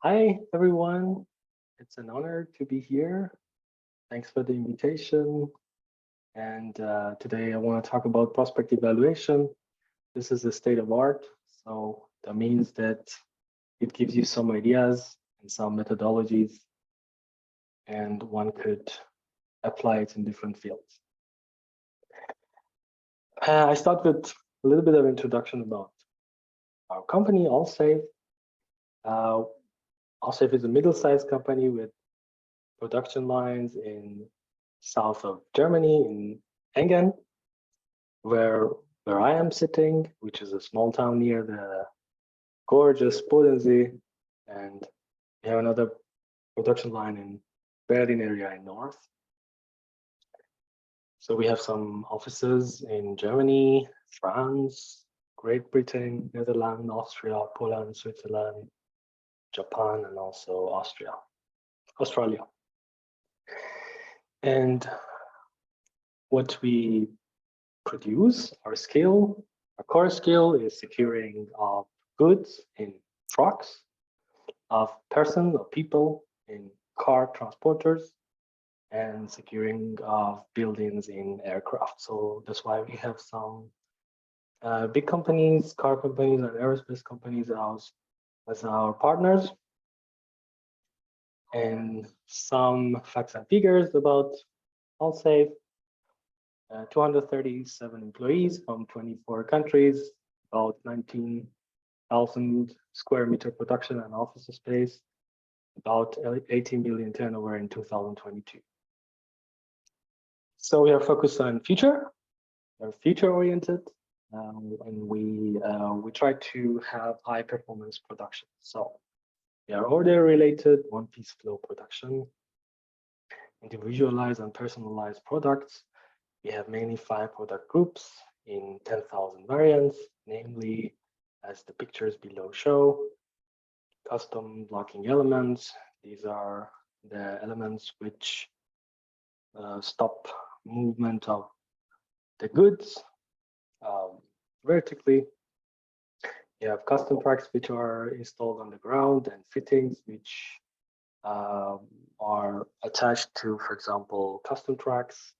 Hi, everyone. It's an honor to be here. Thanks for the invitation. And today I want to talk about prospect evaluation. This is the state of art. So that means that it gives you some ideas and some methodologies, and one could apply it in different fields. I start with a little bit of introduction about our company, Allsafe. Allsafe is a middle-sized company with production lines in south of Germany, in Engen, where I am sitting, which is a small town near the gorgeous Bodensee, and we have another production line in Berlin area in north. So we have some offices in Germany, France, Great Britain, Netherlands, Austria, Poland, Switzerland, Japan, and also Australia. And what we produce, our core skill is securing of goods in trucks, of persons or people in car transporters, and securing of buildings in aircraft. So that's why we have some big companies, car companies, and aerospace companies as our partners. And some facts and figures about Allsafe. 237 employees from 24 countries, about 19,000 square meter production and office space, about 18 million turnover in 2022. So we are focused on future. We're future oriented, and we try to have high performance production. So we are order related, one piece flow production, individualized and personalized products. We have mainly 5 product groups in 10,000 variants, namely, as the pictures below show, custom blocking elements. These are the elements which stop movement of the goods vertically. You have custom tracks which are installed on the ground, and fittings which are attached to, for example, custom tracks,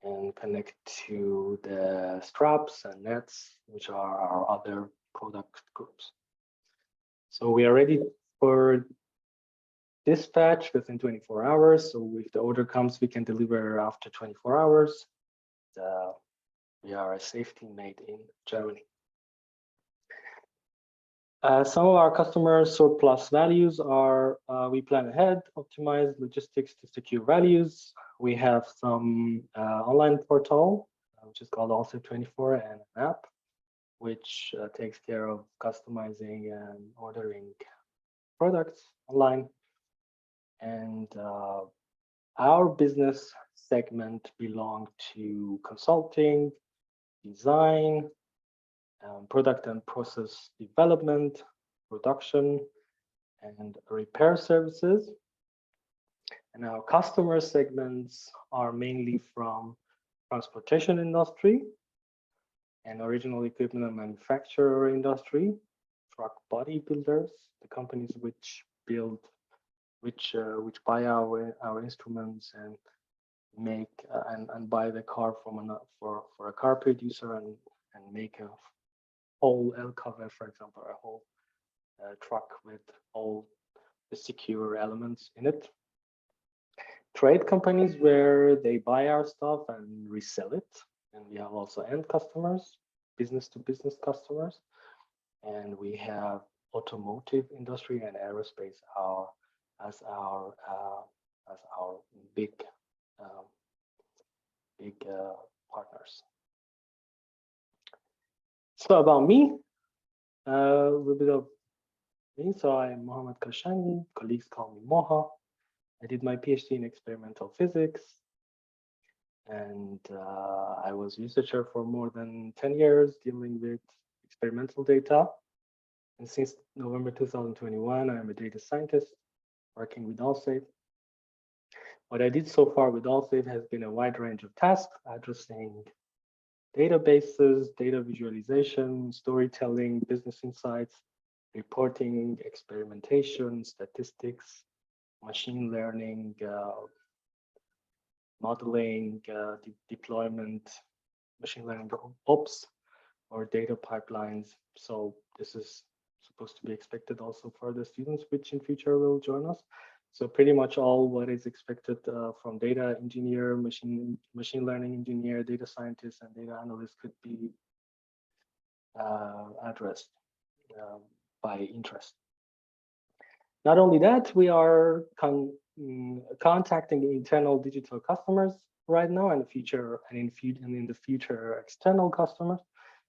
and connect to the straps and nets, which are our other product groups. So we are ready for dispatch within 24 hours. So if the order comes, we can deliver after 24 hours. We are a safety made in Germany. Some of our customers' surplus values are we plan ahead, optimize logistics to secure values. We have some online portal, which is called Allsafe24, and an app, which takes care of customizing and ordering products online. And our business segment belong to consulting, design, product and process development, production, and repair services. And our customer segments are mainly from transportation industry and original equipment and manufacturer industry, truck body builders, the companies which build, which buy our instruments and make and buy the car from for a car producer and make a whole L cover, for example, a whole truck with all the secure elements in it. Trade companies where they buy our stuff and resell it. And we have also end customers, business to business customers. And we have automotive industry and aerospace as our big partners. So about me, a little bit of me. So I'm Mohammad Kashani, colleagues call me Moha. I did my PhD in experimental physics, and I was researcher for more than 10 years dealing with experimental data. And since November 2021, I'm a data scientist working with Allsafe. What I did so far with Allsafe has been a wide range of tasks addressing databases, data visualization, storytelling, business insights, reporting, experimentation, statistics, machine learning, modeling, deployment, machine learning ops, or data pipelines. So this is supposed to be expected also for the students which in future will join us. So pretty much all what is expected from data engineer, machine learning engineer, data scientist, and data analyst could be addressed by interest. Not only that, we are contacting internal digital customers right now, and in the future external customers,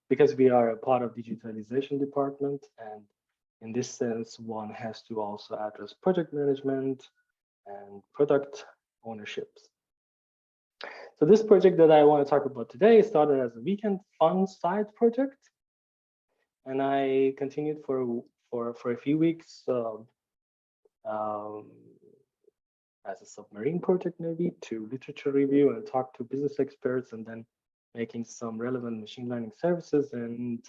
because we are a part of digitalization department, and in this sense, one has to also address project management and product ownerships. So this project that I want to talk about today started as a weekend fun side project, and I continued for a few weeks as a submarine project, maybe to literature review and talk to business experts, and then making some relevant machine learning services and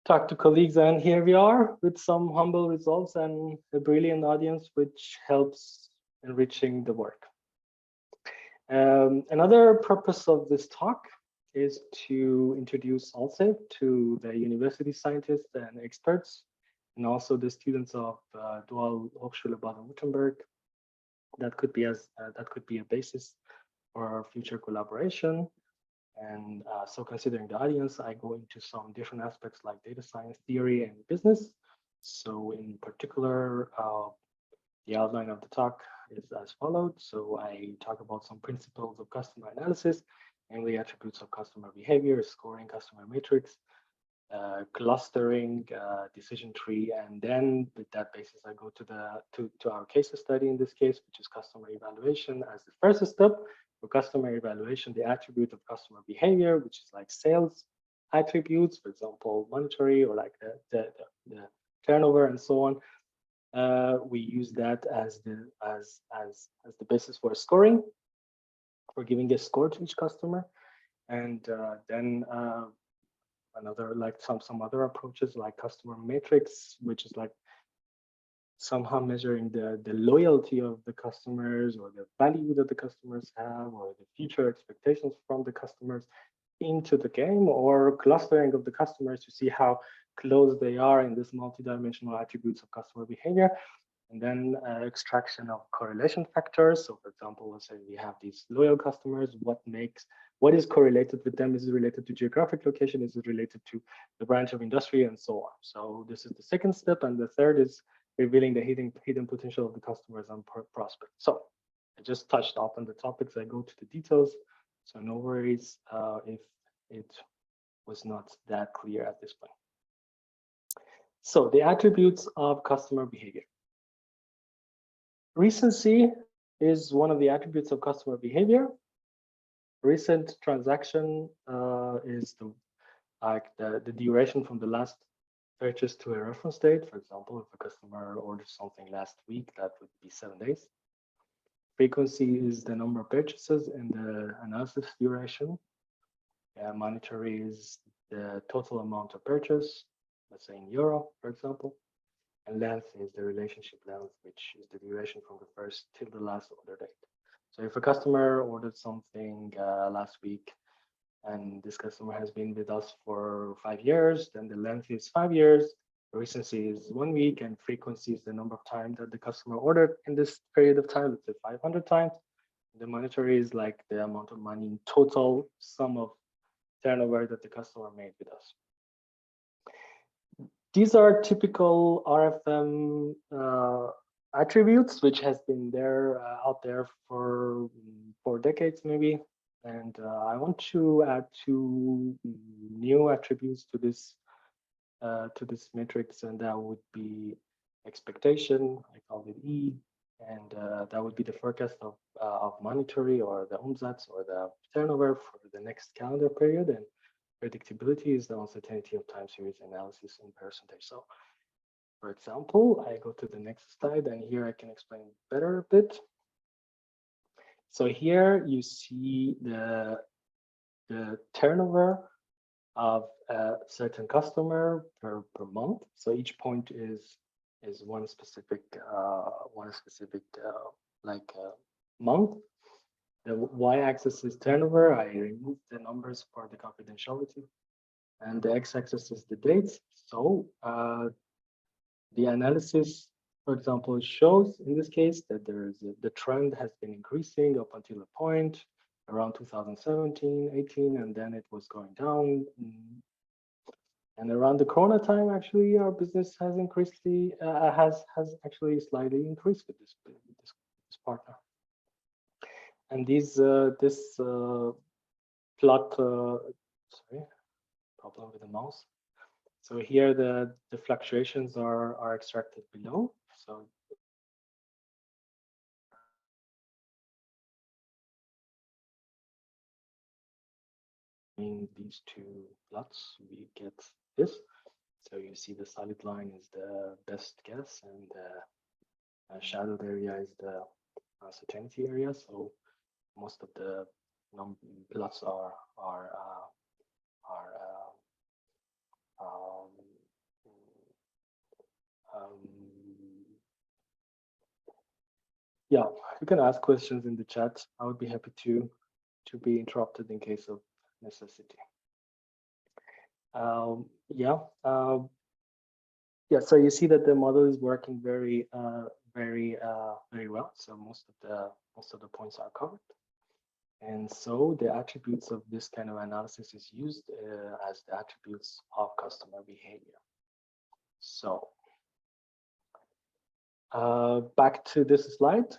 talk to colleagues. And here we are with some humble results and a brilliant audience, which helps enriching the work. Another purpose of this talk is to introduce Allsafe to the university scientists and experts, and also the students of Dual Hochschule Baden-Württemberg. That could be a basis for our future collaboration. And so considering the audience, I go into some different aspects like data science, theory, and business. So in particular, the outline of the talk is as followed. So I talk about some principles of customer analysis, namely attributes of customer behavior, scoring customer metrics, clustering, decision tree, and then with that basis, I go to our case study in this case, which is customer evaluation as the first step. For customer evaluation, the attribute of customer behavior, which is like sales attributes, for example, monetary or like the turnover and so on. We use that as the basis for scoring, for giving a score to each customer, and then another like some other approaches like customer matrix, which is like somehow measuring the loyalty of the customers or the value that the customers have or the future expectations from the customers into the game, or clustering of the customers to see how close they are in this multidimensional attributes of customer behavior. And then extraction of correlation factors. So for example, let's say we have these loyal customers, what is correlated with them? Is it related to geographic location? Is it related to the branch of industry and so on? So this is the second step. And the third is revealing the hidden potential of the customers and prospects. So I just touched upon the topics. I go to the details. So no worries if it was not that clear at this point. So the attributes of customer behavior. Recency is one of the attributes of customer behavior. Recent transaction is the duration from the last purchase to a reference date. For example, if a customer ordered something last week, that would be 7 days. Frequency is the number of purchases and the analysis duration. Monetary is the total amount of purchase, let's say in euro, for example. And length is the relationship length, which is the duration from the first till the last order date. So if a customer ordered something last week, and this customer has been with us for 5 years, then the length is 5 years, recency is 1 week, and frequency is the number of times that the customer ordered in this period of time, let's say 500 times. The monetary is like the amount of money in total sum of turnover that the customer made with us. These are typical RFM attributes, which has been there out there for decades maybe. And I want to add 2 new attributes to this matrix, and that would be expectation. I call it E, and that would be the forecast of monetary or the Umsatz or the turnover for the next calendar period, and predictability is the uncertainty of time series analysis in percentage. So, for example, I go to the next slide, and here I can explain better a bit. So here you see the turnover of a certain customer per month. So each point is one specific month. The y-axis is turnover. I removed the numbers for the confidentiality, and the x-axis is the dates. So the analysis, for example, shows in this case that the trend has been increasing up until a point around 2017, 18, and then it was going down. And around the Corona time, actually, our business has has actually slightly increased with this partner. And this plot, sorry, problem with the mouse. So here the fluctuations are extracted below. So in these two plots, we get this. So you see the solid line is the best guess, and the shadowed area is the uncertainty area. So most of the plots are yeah, you can ask questions in the chat. I would be happy to be interrupted in case of necessity. Yeah, so you see that the model is working very well. So most of the points are covered. And so the attributes of this kind of analysis is used as the attributes of customer behavior. So back to this slide.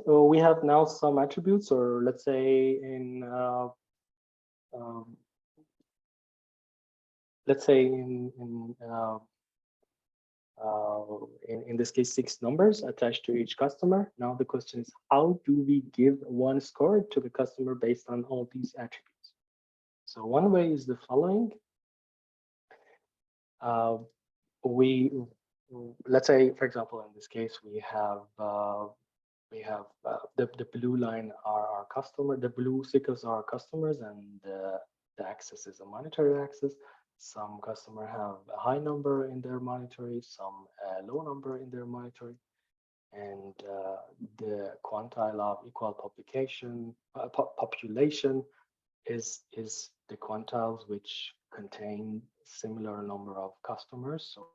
We have now some attributes, or let's say in this case 6 numbers attached to each customer. Now the question is, how do we give one score to the customer based on all these attributes? So one way is the following. Let's say, for example, in this case, we have the blue line are our customer, the blue circles are our customers, and the axis is a monetary axis. Some customer have a high number in their monetary, some a low number in their monetary, and the quantile of equal population is the quantiles which contain similar number of customers. So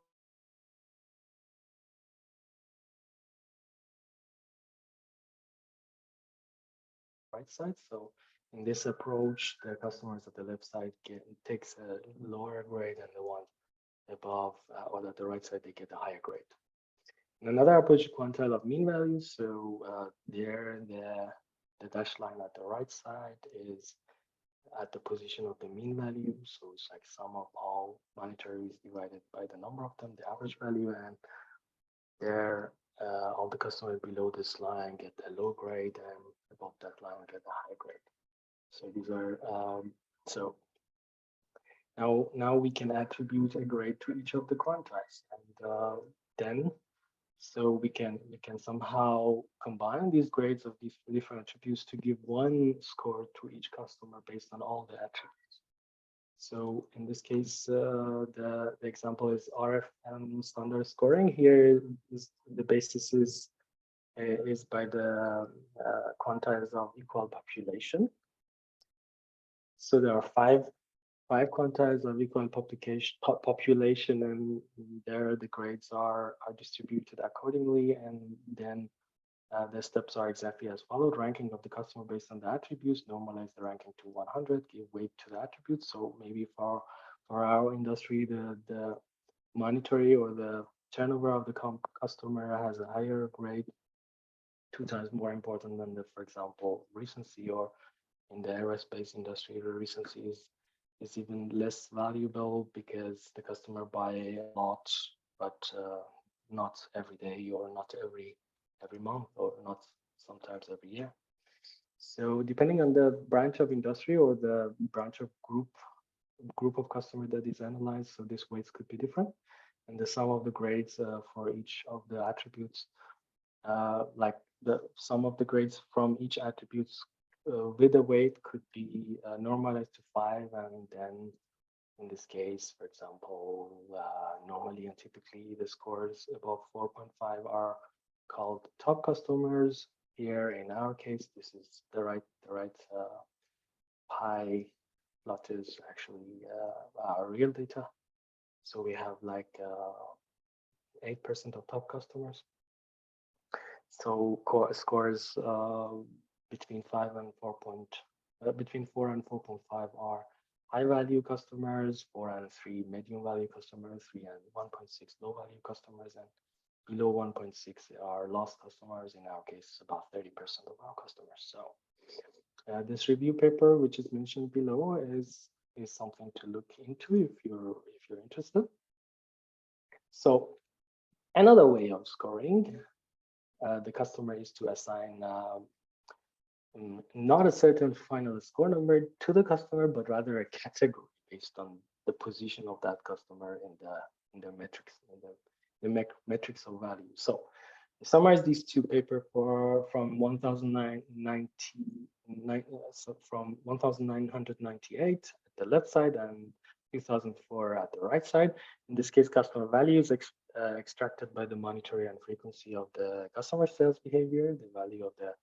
right side. So in this approach, the customers at the left side takes a lower grade, and the one above or at the right side, they get a higher grade. And another approach, quantile of mean values. So there, the dashed line at the right side is at the position of the mean value. So it's like sum of all monetaries divided by the number of them, the average value, and there all the customers below this line get a low grade, and above that line get a high grade. So these are so now we can attribute a grade to each of the quantiles, and then so we can somehow combine these grades of these different attributes to give one score to each customer based on all the attributes. So in this case, the example is RFM standard scoring. Here is the basis is by the quantiles of equal population. So there are five quantiles of equal population, and there the grades are distributed accordingly, and then the steps are exactly as followed. Ranking of the customer based on the attributes, normalize the ranking to 100, give weight to the attributes. So maybe for our industry, the monetary or the turnover of the customer has a higher grade, 2 times more important than the, for example, recency, or in the aerospace industry, the recency is even less valuable because the customer buy a lot, but not every day, or not every month, or not sometimes every year. So depending on the branch of industry or the branch of group of customer that is analyzed, so these weights could be different, and the sum of the grades for each of the attributes, like the sum of the grades from each attributes with the weight could be normalized to 5, and then in this case, for example, normally and typically the scores above 4.5 are called top customers. Here in our case, this is the right pie plot is actually our real data. So we have like 8% of top customers. So scores between 5 and 4 between 4 and 4.5 are high value customers, 4 and 3 medium value customers, 3 and 1.6 low value customers, and below 1.6 are lost customers. In our case, about 30% of our customers. So this review paper, which is mentioned below, is something to look into if you're interested. So another way of scoring the customer is to assign not a certain final score number to the customer, but rather a category based on the position of that customer in the metrics, metrics of value. So I summarize these two papers from 1998 at the left side and 2004 at the right side. In this case, customer value is extracted by the monetary and frequency of the customer sales behavior. The value of the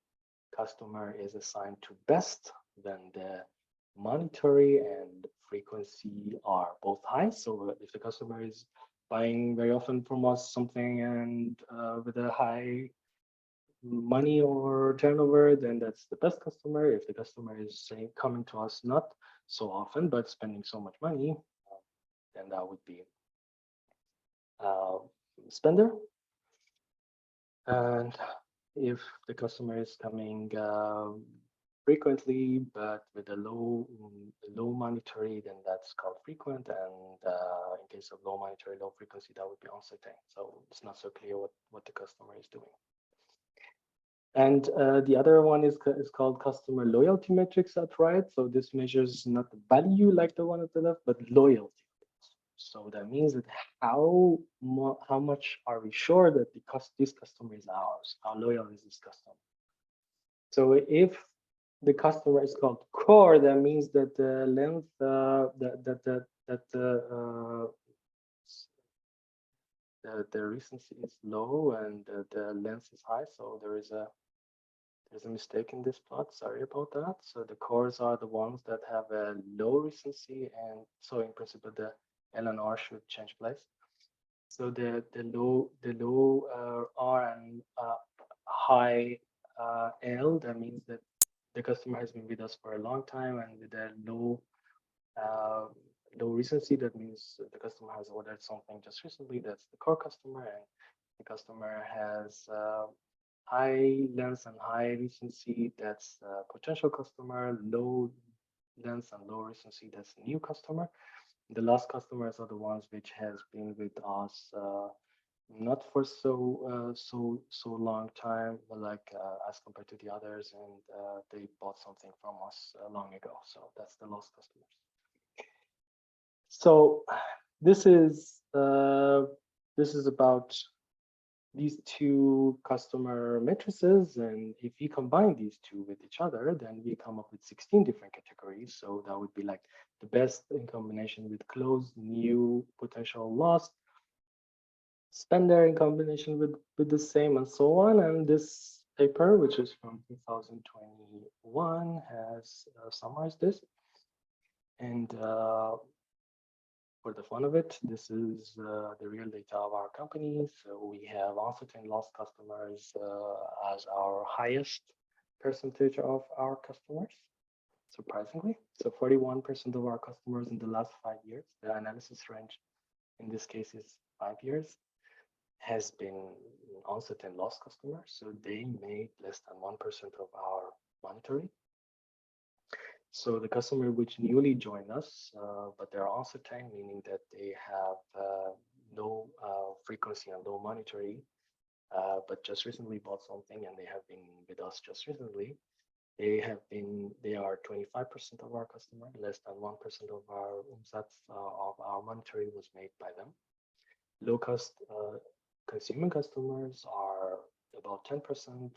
customer is assigned to best when the monetary and frequency are both high. So if the customer is buying very often from us something and with a high money or turnover, then that's the best customer. If the customer is coming to us not so often but spending so much money, then that would be spender. And if the customer is coming frequently but with a low monetary, then that's called frequent. And in case of low monetary, low frequency, that would be uncertain. So it's not so clear what the customer is doing. And the other one is called customer loyalty metrics at right. So this measures not the value like the one at the left, but loyalty. So that means that how much are we sure that this customer is ours? How loyal is this customer? So if the customer is called core, that means that the length the recency is low and the length is high. So there's a mistake in this plot. Sorry about that. So the cores are the ones that have a low recency, and so in principle the L and R should change place. So the low R and high L, that means that the customer has been with us for a long time, and with a low recency, that means the customer has ordered something just recently. That's the core customer, and the customer has high length and high recency. That's potential customer. Low length and low recency. That's new customer. The last customers are the ones which has been with us not for so long time, but like as compared to the others, and they bought something from us long ago. So that's the lost customers. So this is about these two customer matrices, and if we combine these two with each other, then we come up with 16 different categories. So that would be like the best in combination with closed, new, potential, lost, spender in combination with the same, and so on. And this paper, which is from 2021, has summarized this. And for the fun of it, this is the real data of our company. So we have uncertain lost customers as our highest percentage of our customers, surprisingly. So 41% of our customers in the last 5 years, the analysis range in this case is 5 years, has been uncertain lost customers. So they made less than 1% of our monetary. So the customer which newly joined us, but they're uncertain, meaning that they have no frequency and low monetary, but just recently bought something and they have been with us just recently. They are 25% of our customer. Less than 1% of our umsatz of our monetary was made by them. Low cost consuming customers are about 10%.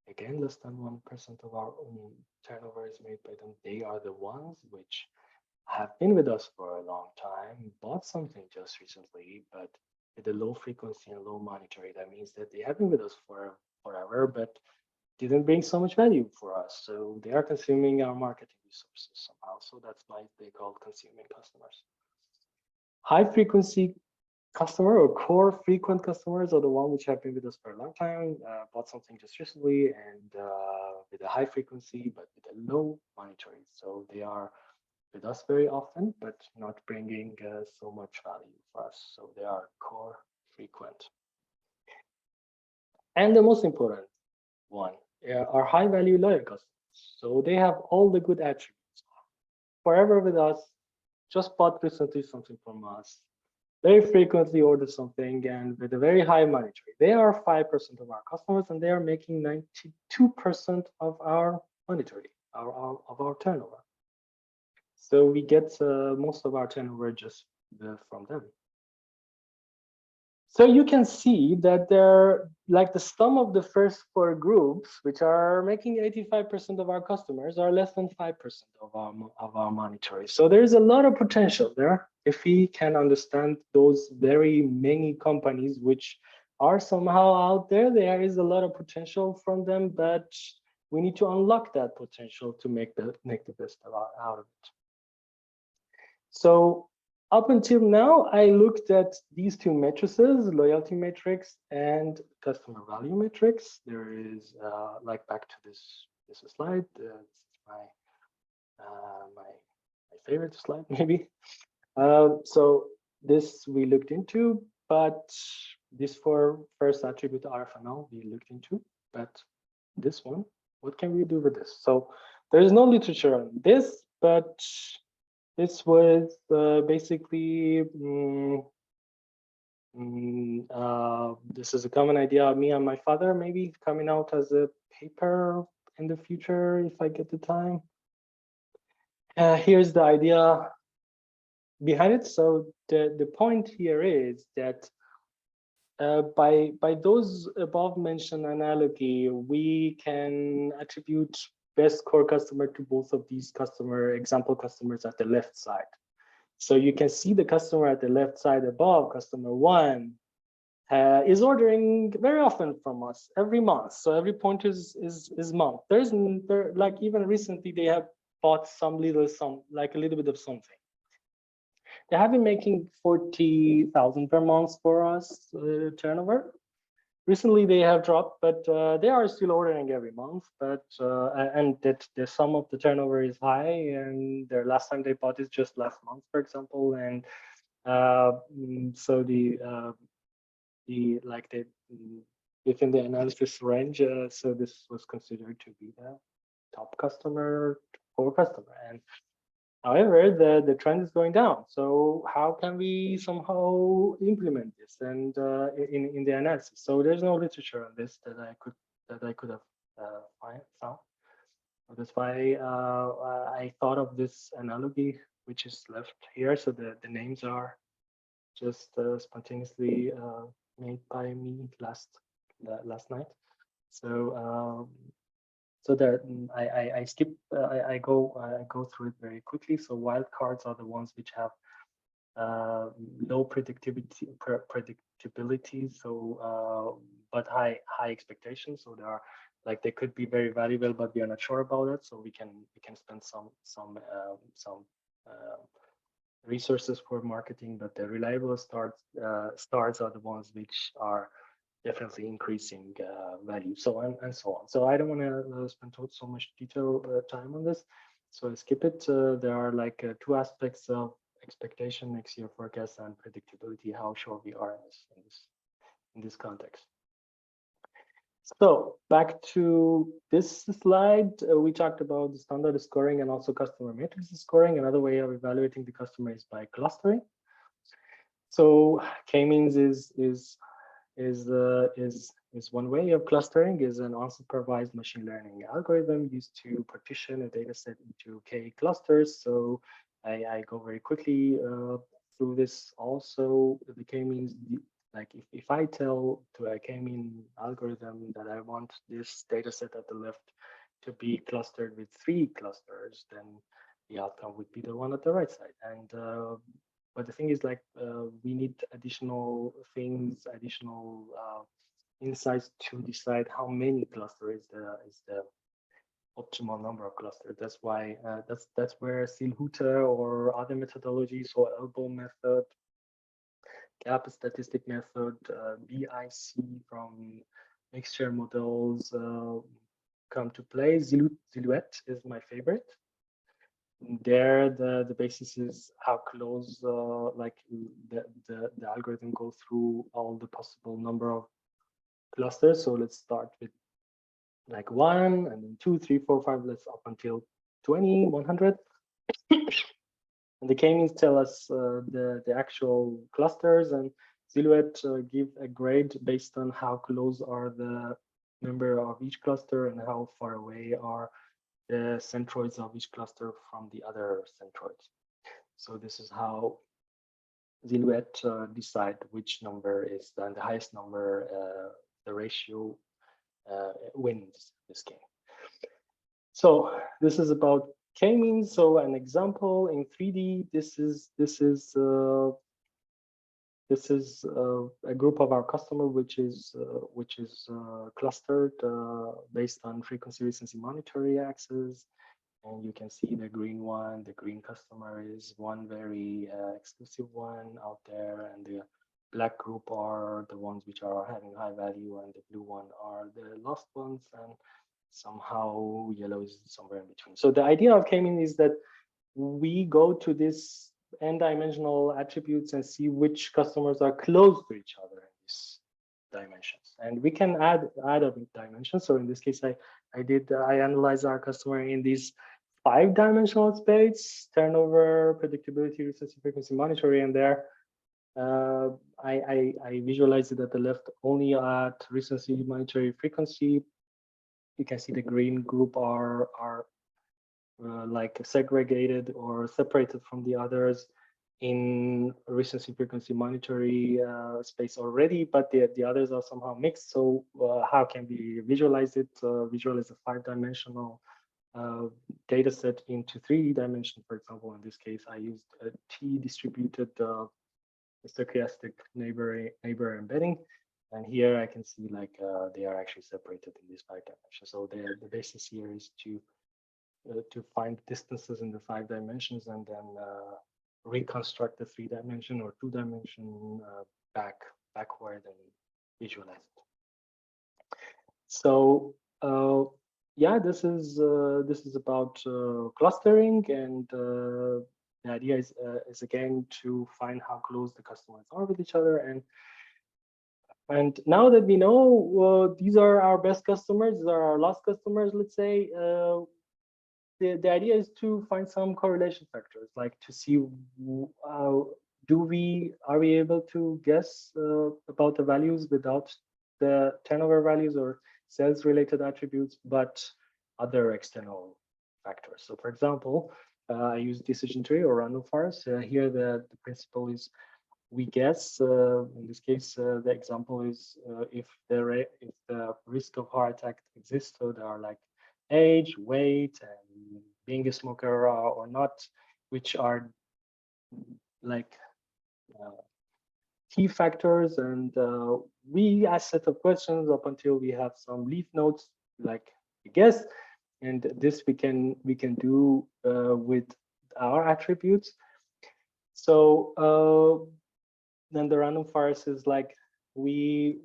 Again, less than 1% of our turnover is made by them. They are the ones which have been with us for a long time, bought something just recently, but with a low frequency and low monetary. That means that they have been with us for forever, but didn't bring so much value for us. So they are consuming our marketing resources somehow. So that's why they called consuming customers. High frequency customer or core frequent customers are the one which have been with us for a long time, bought something just recently, and with a high frequency, but with a low monetary. So they are with us very often, but not bringing so much value for us. So they are core frequent. And the most important one are high value loyal customers. So they have all the good attributes. Forever with us, just bought recently something from us, very frequently order something, and with a very high monetary. They are 5% of our customers, and they are making 92% of our monetary, of our turnover. So we get most of our turnover just from them. So you can see that they're like the sum of the first four groups, which are making 85% of our customers, are less than 5% of our monetary. So there's a lot of potential there if we can understand those very many companies which are somehow out there. There is a lot of potential from them, but we need to unlock that potential to make the best out of it. So up until now, I looked at these two matrices, loyalty matrix and customer value matrix. There is like back to this slide. This is my favorite slide, maybe. So this we looked into, but this for first attribute RFML we looked into, but this one, what can we do with this? So there is no literature on this, but this was basically, this is a common idea of me and my father, maybe coming out as a paper in the future if I get the time. Here's the idea behind it. So the point here is that by those above mentioned analogy, we can attribute best core customer to both of these example customers at the left side. So you can see the customer at the left side above, customer one, is ordering very often from us every month. So every point is month. Like even recently they have bought like a little bit of something. They have been making 40,000 per month for us turnover. Recently they have dropped, but they are still ordering every month. But and that the sum of the turnover is high, and their last time they bought is just last month, for example. And so within the analysis range, so this was considered to be the top customer, core customer. And however, the trend is going down. So how can we somehow implement this and in the analysis? So there's no literature on this that I could have found. That's why I thought of this analogy, which is left here. So the names are just spontaneously made by me last night. So so there, I skip. I go through it very quickly. So wildcards are the ones which have low predictability. So but high expectations. So there are they could be very valuable, but we are not sure about it. So we can spend some resources for marketing, but the reliable stars are the ones which are definitely increasing value, so and so on. So I don't want to spend so much time on this, so I skip it. There are two aspects of expectation, next year forecast, and predictability. How sure we are in this context. So back to this slide, we talked about the standard scoring and also customer matrix scoring. Another way of evaluating the customer is by clustering. So K-means is one way of clustering, is an unsupervised machine learning algorithm used to partition a data set into K clusters. So I go very quickly through this. Also, the K-means like if I tell to a K-mean algorithm that I want this data set at the left to be clustered with 3 clusters, then the outcome would be the one at the right side. And but the thing is, like, we need additional things, additional insights to decide how many clusters is the optimal number of clusters. That's why that's where Silhute or other methodologies, or elbow method, gap statistic method, BIC from mixture models come to play. Silhouette is my favorite. There, the basis is how close, like the algorithm goes through all the possible number of clusters. So let's start with like 1, and then 2, 3, 4, 5. Let's up until 20, 100. And the k-means tell us the actual clusters, and Silhouette give a grade based on how close are the member of each cluster and how far away are the centroids of each cluster from the other centroids. So this is how Silhouette decide which number is the highest number, the ratio wins this game. So this is about k-means. So an example in 3D, this is a group of our customer which is clustered based on frequency recency monetary axis. And you can see the green one, the green customer is one very exclusive one out there, and the black group are the ones which are having high value, and the blue one are the lost ones, and somehow yellow is somewhere in between. So the idea of k-mean is that we go to this n-dimensional attributes and see which customers are close to each other in these dimensions, and we can add a dimension. So in this case, I analyzed our customer in these 5-dimensional space: turnover, predictability, recency, frequency, monetary, and there I visualized it at the left only at recency, monetary, frequency. You can see the green group are like segregated or separated from the others in recency, frequency, monetary space already, but the others are somehow mixed. So how can we visualize it? Visualize a 5-dimensional data set into 3D dimension. For example, in this case, I used a T-distributed stochastic neighbor embedding. And here I can see like they are actually separated in these 5 dimensions. So the basis here is to find distances in the 5 dimensions and then reconstruct the 3-dimension or 2-dimension backward and visualize it. So yeah, this is about clustering, and the idea is again to find how close the customers are with each other. And now that we know these are our best customers, these are our lost customers, let's say, the idea is to find some correlation factors, like to see are we able to guess about the values without the turnover values or sales related attributes, but other external factors. So for example, I use decision tree or random forest. Here the principle is we guess. In this case, the example is if the risk of heart attack exists, so there are like age, weight, and being a smoker or not, which are like key factors. And we ask set of questions up until we have some leaf nodes, like I guess, and this we can do with our attributes. So then the random forest is like we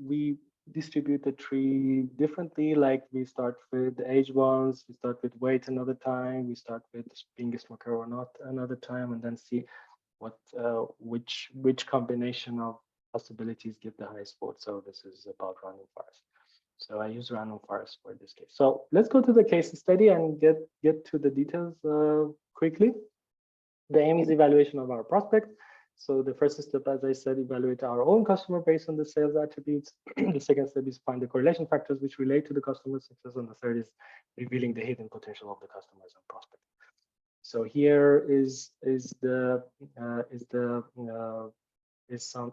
distribute the tree differently. Like we start with the age ones, we start with weight another time, we start with being a smoker or not another time, and then see what which combination of possibilities give the highest vote. So this is about random forest. So I use random forest for this case. So let's go to the case study and get to the details quickly. The aim is evaluation of our prospect. So the first step, as I said, evaluate our own customer based on the sales attributes. The second step is find the correlation factors which relate to the customer success. And the third is revealing the hidden potential of the customers and prospect. So here is the some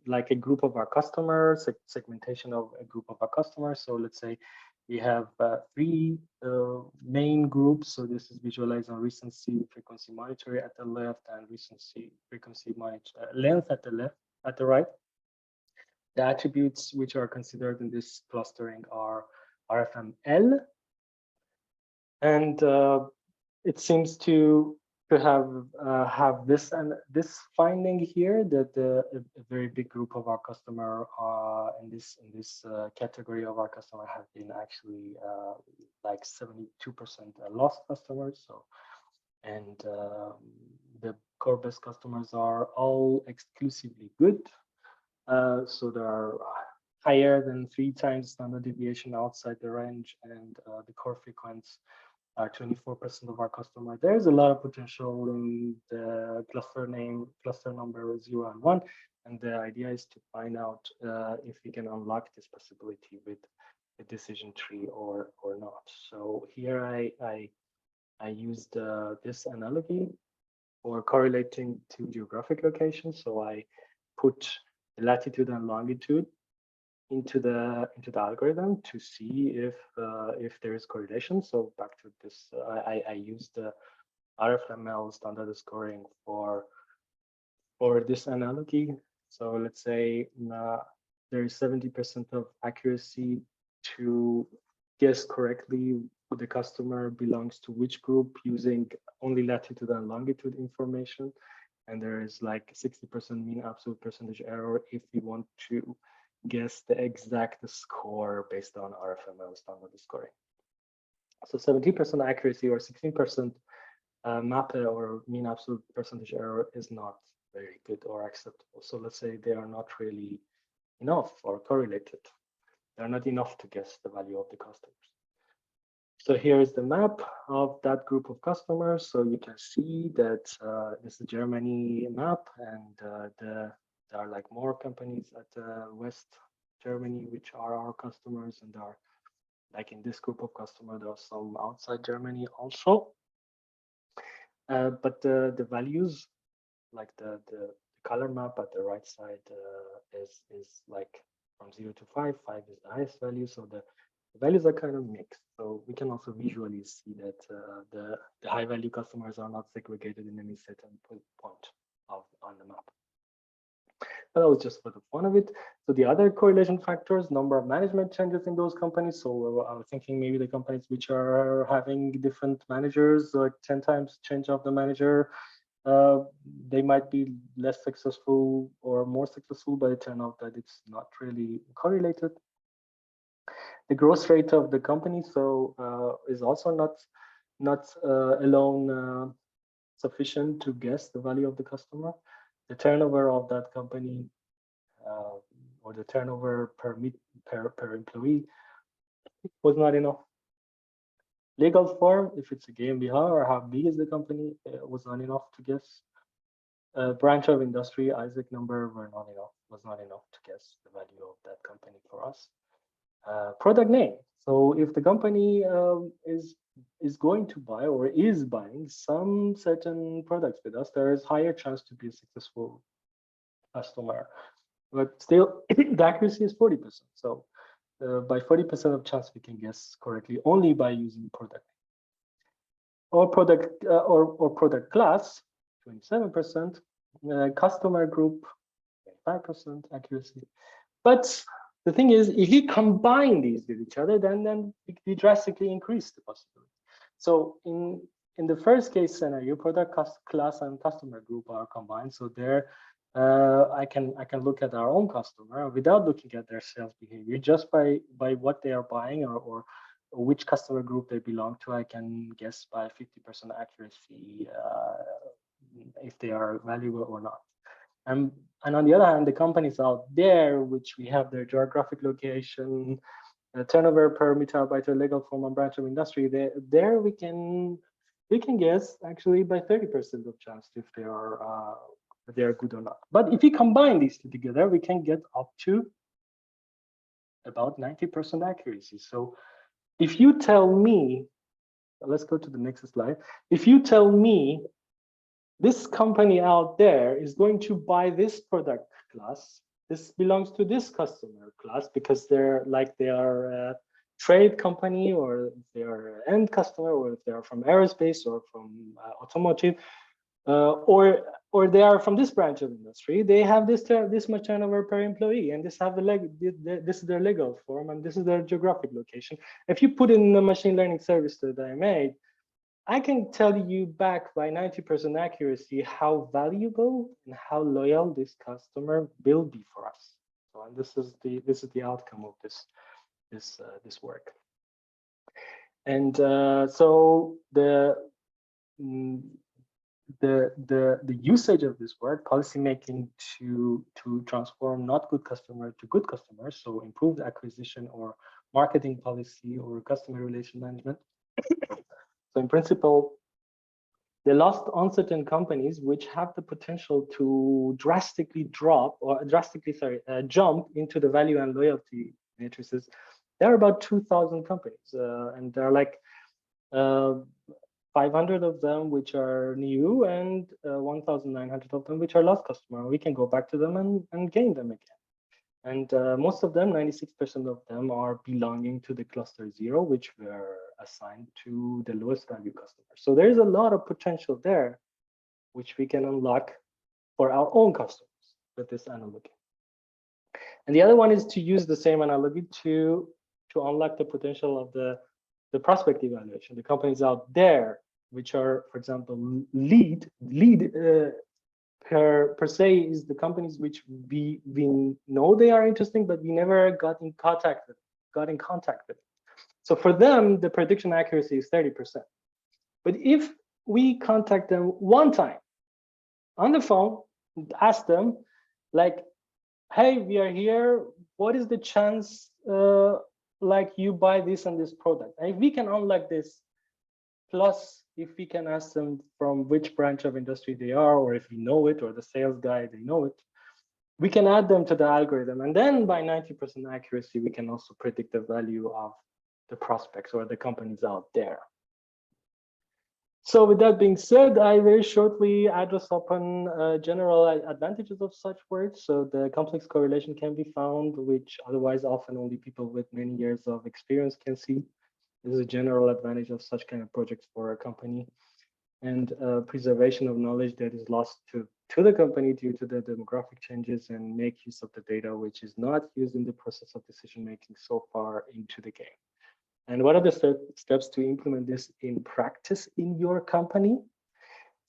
like a group of our customers, segmentation of a group of our customers. So let's say we have three main groups. So this is visualized on recency, frequency monitoring at the left, and recency, frequency monitor, length at the left, at the right. The attributes which are considered in this clustering are RFML, and it seems to have this finding here that a very big group of our customer in this category of our customer have been actually like 72% lost customers. So, and the core best customers are all exclusively good. So there are higher than 3 times standard deviation outside the range, and the core frequency are 24% of our customers. There's a lot of potential in the cluster number 0 and 1, and the idea is to find out if we can unlock this possibility with a decision tree or not. So here I used this analogy for correlating to geographic locations. So I put the latitude and longitude into the algorithm to see if there is correlation. So back to this, I used the RFML standard scoring for this analogy. So let's say there is 70% of accuracy to guess correctly who the customer belongs to which group using only latitude and longitude information, and there is like 60% mean absolute percentage error if we want to guess the exact score based on RFML standard scoring. So 70% accuracy or 16% MAPE or mean absolute percentage error is not very good or acceptable. So let's say they are not really enough or correlated. They're not enough to guess the value of the customers. So here is the map of that group of customers. So you can see that this is the Germany map, and there are like more companies at West Germany, which are our customers, and are like in this group of customers, there are some outside Germany also. But the values, like the color map at the right side is like from 0 to 5. 5 is the highest value, so the values are kind of mixed. So we can also visually see that the high value customers are not segregated in any certain point on the map. But that was just for the fun of it. So the other correlation factors, number of management changes in those companies. So I was thinking maybe the companies which are having different managers, like 10 times change of the manager, they might be less successful or more successful, but it turned out that it's not really correlated. The growth rate of the company is also not alone sufficient to guess the value of the customer. The turnover of that company or the turnover per employee was not enough. Legal form, if it's a GmbH or how big is the company, was not enough to guess. Branch of industry, Isaac number was not enough to guess the value of that company for us. Product name. So if the company is going to buy or is buying some certain products with us, there is higher chance to be a successful customer. But still, the accuracy is 40%. So by 40% of chance, we can guess correctly only by using product or product class, 27%, customer group, 25% accuracy. But the thing is, if you combine these with each other, then we drastically increase the possibility. So in the first case scenario, product class and customer group are combined. So there, I can look at our own customer without looking at their sales behavior, just by what they are buying or which customer group they belong to. I can guess by 50% accuracy if they are valuable or not. And on the other hand, the companies out there, which we have their geographic location, turnover per meter legal form and branch of industry, there we can guess actually by 30% of chance if they are good or not. But if we combine these two together, we can get up to about 90% accuracy. So if you tell me, let's go to the next slide. If you tell me this company out there is going to buy this product class. This belongs to this customer class because they are a trade company, or if they are an end customer, or if they are from aerospace or from automotive, or they are from this branch of industry. They have this much turnover per employee, and this is their legal form, and this is their geographic location. If you put in the machine learning service that I made, I can tell you back by 90% accuracy how valuable and how loyal this customer will be for us. So, and this is the outcome of this work. And so the usage of this work, policymaking to transform not good customer to good customers, so improved acquisition or marketing policy or customer relation management. So in principle, the lost uncertain companies which have the potential to drastically jump into the value and loyalty matrices, there are about 2,000 companies, and there are like 500 of them which are new, and 1,900 of them which are lost customer. We can go back to them and gain them again. And most of them, 96% of them, are belonging to the cluster 0, which were assigned to the lowest value customers. So there's a lot of potential there, which we can unlock for our own customers with this analogy. And the other one is to use the same analogy to unlock the potential of the prospect evaluation, the companies out there, which are, for example, lead per se is the companies which we know they are interesting, but we never got in contact with. So for them, the prediction accuracy is 30%. But if we contact them one time on the phone, ask them like, hey, we are here, what is the chance like you buy this and this product? And we can unlock this. Plus, if we can ask them from which branch of industry they are, or if we know it, or the sales guy, they know it, we can add them to the algorithm. And then by 90% accuracy, we can also predict the value of the prospects or the companies out there. So with that being said, I very shortly address upon general advantages of such work. So the complex correlation can be found, which otherwise often only people with many years of experience can see. This is a general advantage of such kind of projects for a company, and preservation of knowledge that is lost to the company due to the demographic changes, and make use of the data which is not used in the process of decision making so far into the game. And what are the steps to implement this in practice in your company?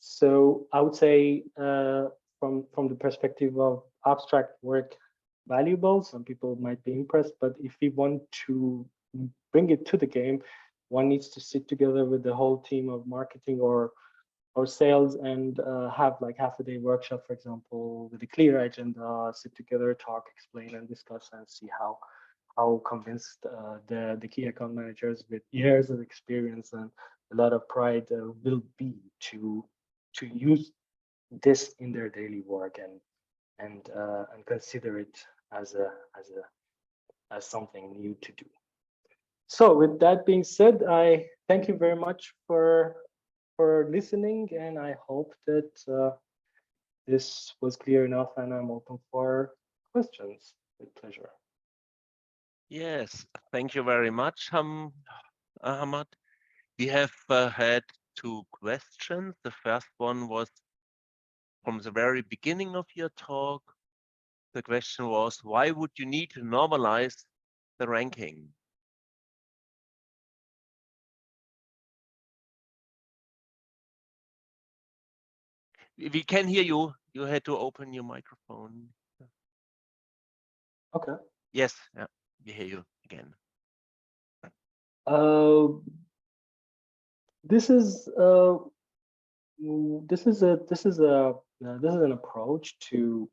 So I would say from the perspective of abstract work valuable, some people might be impressed, but if we want to bring it to the game, one needs to sit together with the whole team of marketing or sales and have like half a day workshop, for example, with a clear agenda, sit together, talk, explain, and discuss, and see how convinced the key account managers with years of experience and a lot of pride will be to use this in their daily work and consider it as something new to do. So with that being said, I thank you very much for listening, and I hope that this was clear enough, and I'm open for questions with pleasure. Yes, thank you very much, Ahmad. We have had 2 questions. The first one was from the very beginning of your talk. The question was, why would you need to normalize the ranking? We can hear you. You had to open your microphone. Okay. Yes, yeah, we hear you again. This is an approach to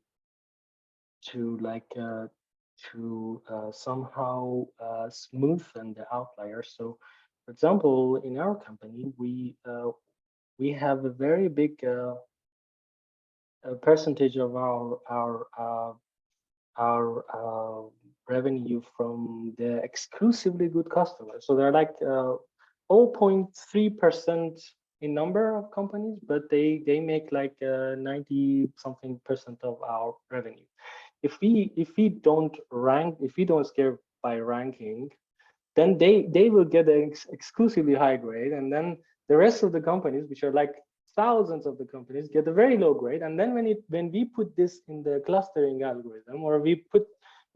somehow smoothen the outliers. So, for example, in our company, we have a very big percentage of our revenue from the exclusively good customers. So they're like 0.3% in number of companies, but they make like 90-something% of our revenue. If we don't rank, if we don't scale by ranking, then they will get an exclusively high grade, and then the rest of the companies, which are like thousands of the companies, get a very low grade. And then when we put this in the clustering algorithm, or we put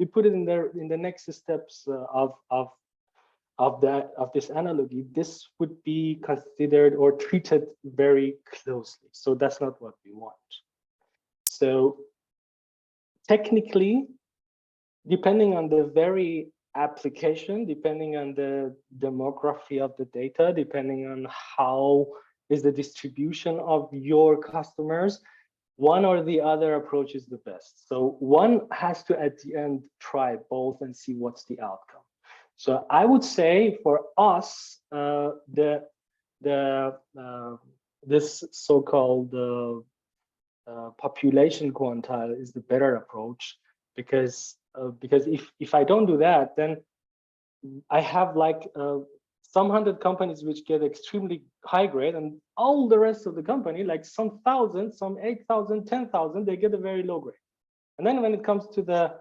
it in the next steps of this analogy, this would be considered or treated very closely. So that's not what we want. So technically, depending on the very application, depending on the demography of the data, depending on how is the distribution of your customers, one or the other approach is the best. So one has to, at the end, try both and see what's the outcome. So I would say for us, this so-called population quantile is the better approach, because if I don't do that, then I have like some 100 companies which get extremely high grade, and all the rest of the company, like some 1,000, some 8,000, 10,000, they get a very low grade. And then when it comes to the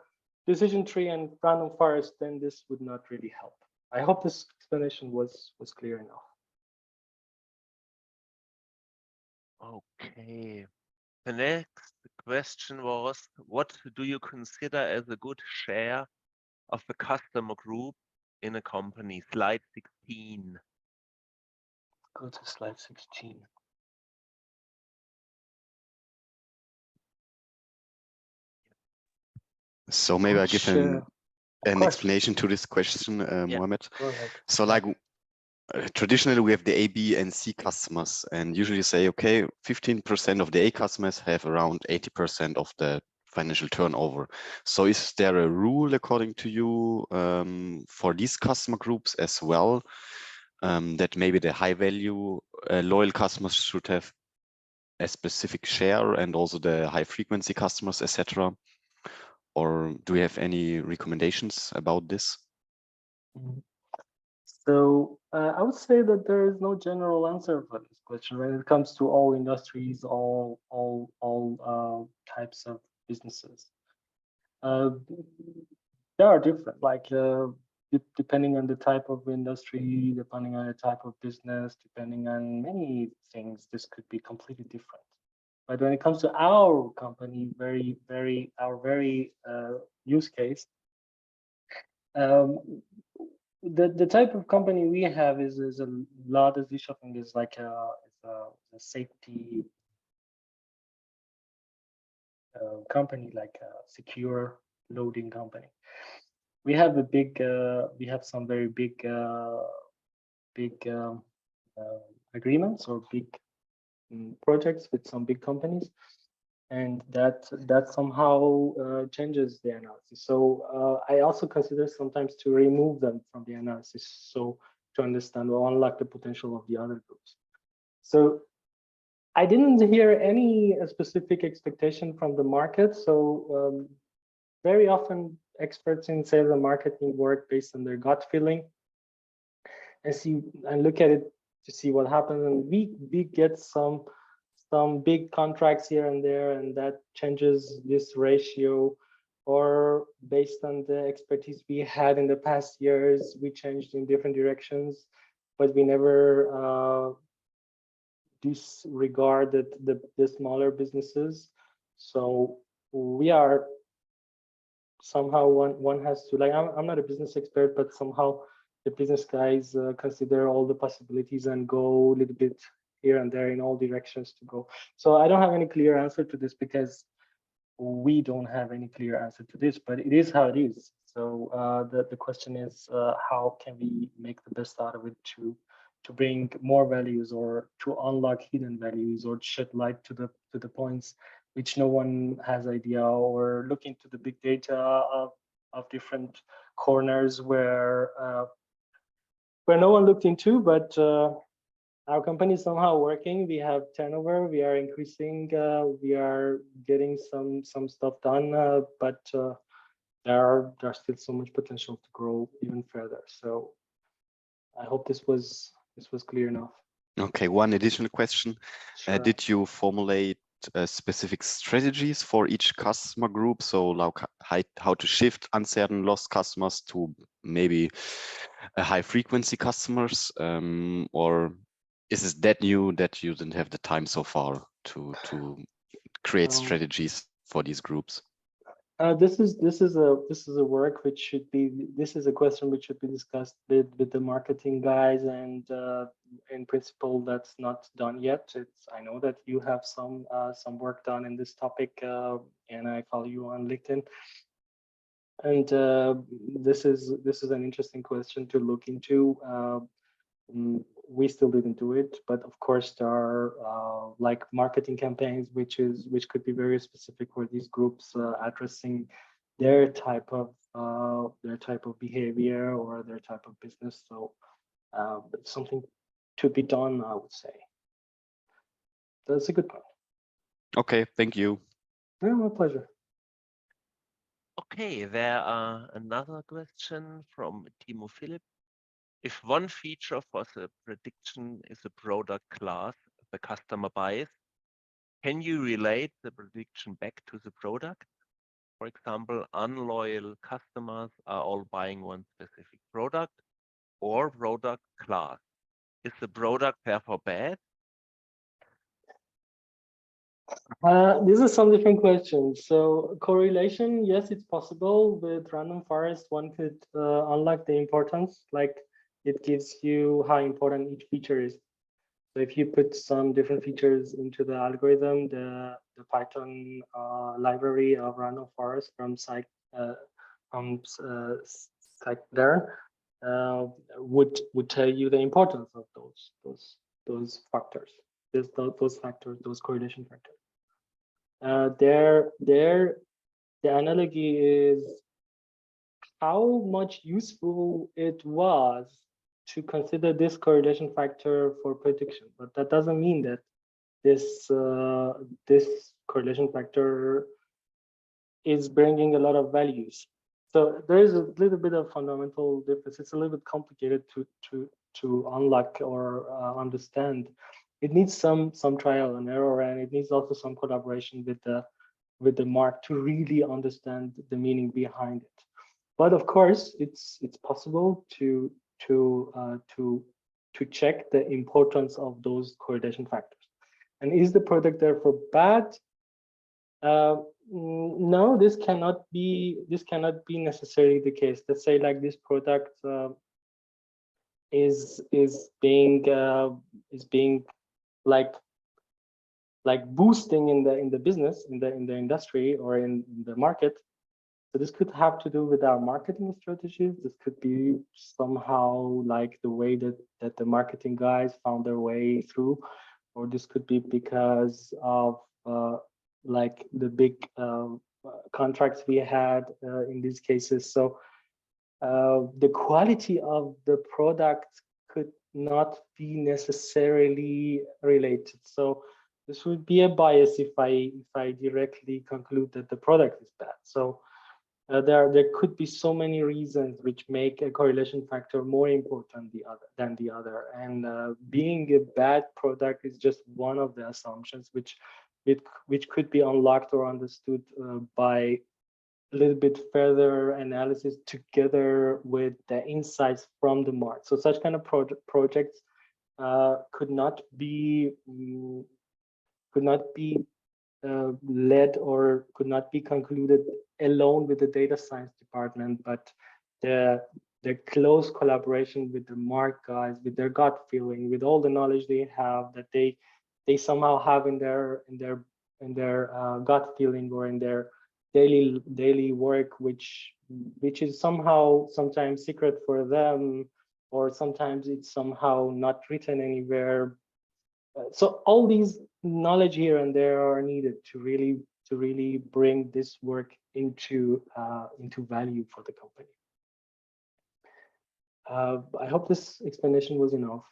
decision tree and random forest, then this would not really help. I hope this explanation was clear enough. Okay. The next question was, what do you consider as a good share of the customer group in a company? Slide 16. Go to slide 16. So maybe I give an explanation to this question, Mohammed. Go ahead. So like traditionally we have the A, B, and C customers, and usually say, okay, 15% of the A customers have around 80% of the financial turnover. So is there a rule according to you for these customer groups as well, that maybe the high value loyal customers should have a specific share, and also the high frequency customers, etc.? Or do we have any recommendations about this? So I would say that there is no general answer for this question when it comes to all industries, all types of businesses. They are different, like depending on the type of industry, depending on the type of business, depending on many things, this could be completely different. But when it comes to our company, our very use case, the type of company we have is a lot of shopping is like a safety company, like a secure loading company. We have some very big agreements or big projects with some big companies, and that somehow changes the analysis. So I also consider sometimes to remove them from the analysis, so to understand or unlock the potential of the other groups. So I didn't hear any specific expectation from the market. So very often experts in sales and marketing work based on their gut feeling and look at it to see what happens. And we get some big contracts here and there, and that changes this ratio. Or based on the expertise we had in the past years, we changed in different directions, but we never disregarded the smaller businesses. So we are somehow one has to, like, I'm not a business expert, but somehow the business guys consider all the possibilities and go a little bit here and there in all directions to go. So I don't have any clear answer to this, because we don't have any clear answer to this, but it is how it is. So the question is, how can we make the best out of it to bring more values, or to unlock hidden values, or shed light to the points which no one has idea, or look into the big data of different corners where no one looked into, but our company is somehow working. We have turnover, we are increasing, we are getting some stuff done, but there's still so much potential to grow even further. So I hope this was clear enough. Okay, one additional question. Sure. Did you formulate specific strategies for each customer group? So like how to shift uncertain lost customers to maybe a high frequency customers, or is it that new that you didn't have the time so far to create strategies for these groups? This is a work which should be, this is a question which should be discussed with the marketing guys, and in principle that's not done yet. I know that you have some work done in this topic, and I follow you on LinkedIn, and this is an interesting question to look into. We still didn't do it, but of course there are like marketing campaigns which could be very specific for these groups, addressing their type of behavior or their type of business. So it's something to be done, I would say. That's a good point. Okay, thank you. Yeah, my pleasure. Okay, there are another question from Timo Philipp. If one feature for the prediction is a product class the customer buys, can you relate the prediction back to the product? For example, unloyal customers are all buying one specific product or product class. Is the product therefore bad? These are some different questions. So correlation, yes, it's possible. With random forest, one could unlock the importance, like it gives you how important each feature is. So if you put some different features into the algorithm, the Python library of random forest from there would tell you the importance of those factors, those correlation factors. The analogy is how much useful it was to consider this correlation factor for prediction, but that doesn't mean that this correlation factor is bringing a lot of values. So there is a little bit of fundamental difference. It's a little bit complicated to unlock or understand. It needs some trial and error, and it needs also some collaboration with the mark to really understand the meaning behind it. But of course, it's possible to check the importance of those correlation factors. And is the product therefore bad? No, this cannot be necessarily the case. Let's say like this product is being like boosting in the business, in the industry or in the market. So this could have to do with our marketing strategies. This could be somehow like the way that the marketing guys found their way through, or this could be because of like the big contracts we had in these cases. So the quality of the product could not be necessarily related. So this would be a bias if I directly conclude that the product is bad. So there could be so many reasons which make a correlation factor more important than the other, and being a bad product is just one of the assumptions which could be unlocked or understood by a little bit further analysis together with the insights from the market. So such kind of projects could not be led or could not be concluded alone with the data science department, but the close collaboration with the mark guys, with their gut feeling, with all the knowledge they have, that they somehow have in their gut feeling or in their daily work, which is somehow sometimes secret for them, or sometimes it's somehow not written anywhere. So all these knowledge here and there are needed to really bring this work into value for the company. I hope this explanation was enough.